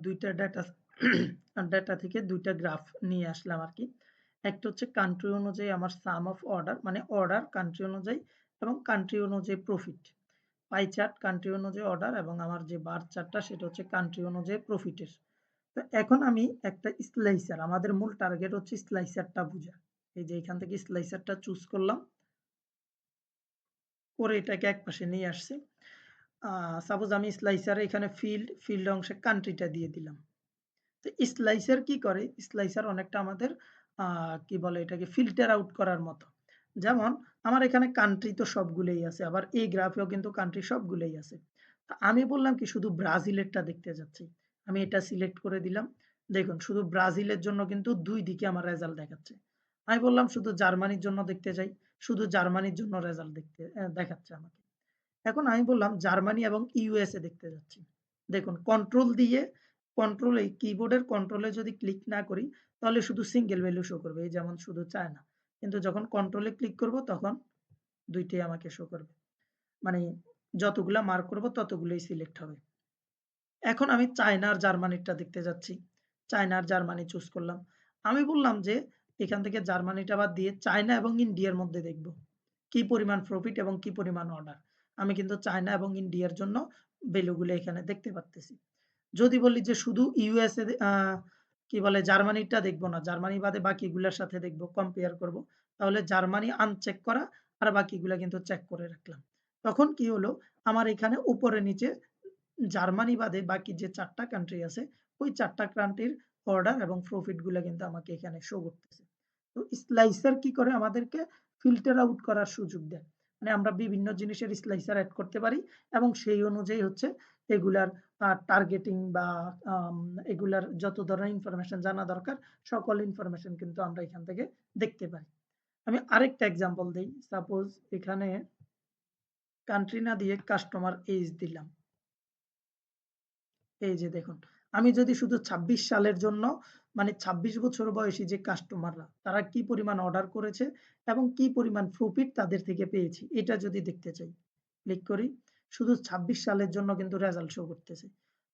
২ টা data data থেকে ২ টা গ্রাফ নিয়ে আসলাম আরকি। একটা হচ্ছে কান্ট্রি অনুযায়ী আমার সাম অফ অর্ডার মানে অর্ডার কান্ট্রি অনুযায়ী এবং কান্ট্রি অনুযায়ী প্রফিট। পাই চার্ট কান্ট্রি অনুযায়ী অর্ডার এবং আমার যে বার চার্টটা সেটা হচ্ছে কান্ট্রি অনুযায়ী প্রফিটের। তো এখন আমি একটা স্লাইসার আমাদের মূল টার্গেট হচ্ছে স্লাইসারটা বুঝা। এই যে এখান থেকে স্লাইসারটা চুজ করলাম। করে এটাকে একপাশে নিয়ে আসছি। সাপোজ আমি স্লাইসারে এখানে ফিল্ড অংশে কান্ট্রিটা দিয়ে দিলাম। তো স্লাইসার কি করে? স্লাইসার অনেকটা আমাদের কি বলে এটাকে ফিল্টার আউট করার মতো। যেমন আমার এখানে কান্ট্রি তো সবগুলোই আছে। আবার এই গ্রাফেও কিন্তু কান্ট্রি সবগুলোই আছে। তো আমি বললাম কি শুধু ব্রাজিলেরটা দেখতে যাচ্ছি। আমি এটা সিলেক্ট করে দিলাম। দেখুন শুধু ব্রাজিলের জন্য কিন্তু ২ দিকে আমার রেজাল্ট দেখাচ্ছে। আমি বললাম শুধু জার্মানির জন্য দেখতে যাই। শুধু জার্মানির জন্য রেজাল্ট দেখাচ্ছে আমাকে। এখন আমি বললাম জার্মানি এবং ইউএসএ দেখতে যাচ্ছি। দেখুন কন্ট্রোল এই কিবোর্ডের কন্ট্রোলে যদি ক্লিক না করি তাহলে শুধু সিঙ্গেল ভ্যালু শো করবে। এই যেমন শুধু চায়না। কিন্তু যখন কন্ট্রোলে ক্লিক করব তখন ২ টিই আমাকে শো করবে। মানে যতগুলা মার্ক করব ততগুলোই সিলেক্ট হবে। এখন আমি চায়না আর জার্মানিরটা দেখতে যাচ্ছি। চায়না আর জার্মানি চুজ করলাম। আমি বললাম যে এখান থেকে জার্মানিটা বাদ দিয়ে চায়না এবং ইন্ডিয়ার মধ্যে দেখব। কি পরিমাণ প্রফিট এবং কি পরিমাণ অর্ডার। আমি কিন্তু চায়না এবং ইন্ডিয়ার জন্য ভ্যালু গুলো এখানে দেখতে পারতেছি। যদি বলি যে শুধু ইউএসএ কি বলে জার্মানিটা দেখব না। জার্মানি বাদে বাকিগুলার সাথে দেখব, কম্পেয়ার করব। তাহলে জার্মানি আনচেক করা আর বাকিগুলা কিন্তু চেক করে রাখলাম। তখন কি হলো আমার এখানে উপরে নিচে জার্মানি বাদে বাকি যে ৪ টা কান্ট্রি আছে, ওই ৪ টা কান্ট্রির অর্ডার এবং প্রফিট গুলা কিন্তু আমাকে এখানে শো করতেছে। তো স্লাইসার কি করে আমাদেরকে ফিল্টার আউট করার সুযোগ দেয়। মানে আমরা বিভিন্ন জিনিসের স্লাইসার এড করতে পারি এবং সেই অনুযায়ী হচ্ছে এগুলার টার্গেটিং বা আম এগুলার যত ধরনের ইনফরমেশন জানা দরকার সকল ইনফরমেশন কিন্তু আমরা এখান থেকে দেখতে পারি। আমি আরেকটা এক্সাম্পল দেই। সাপোজ এখানে কান্ট্রি না দিয়ে কাস্টমার এইজ দিলাম। এই যে দেখুন, আমি যদি শুধু ২৬ সালের জন্য মানে ২৬ বছর বয়সী যে কাস্টমাররা তারা কি পরিমাণ অর্ডার করেছে এবং কি পরিমাণ প্রফিট তাদের থেকে পেয়েছি এটা যদি দেখতে চাই, ক্লিক করি। শুধু ২৬ সালের জন্য কিন্তু রেজাল্ট শো করতেছে।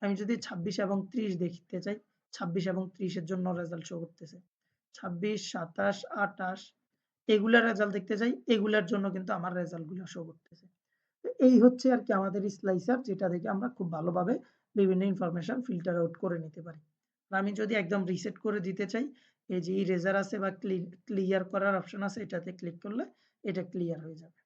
আমি যদি ২৬ এবং ৩০ দেখতে চাই, ২৬ এবং ৩০ এর জন্য রেজাল্ট শো করতেছে। ২৬, ২৭, ২৮ এগুলার রেজাল্ট দেখতে চাই, এগুলার জন্য কিন্তু আমার রেজাল্ট গুলা শো করতেছে। তো এই হচ্ছে আরকি আমাদের স্লাইসার যেটা থেকে আমরা খুব ভালোভাবে বিভিন্ন ইনফরমেশন ফিল্টার আউট করে নিতে পারি। আর আমি যদি একদম রিসেট করে দিতে চাই, এই যে ইরেজার আছে বা ক্লিয়ার করার অপশন আছে এটাতে ক্লিক করলে এটা ক্লিয়ার হয়ে যাবে।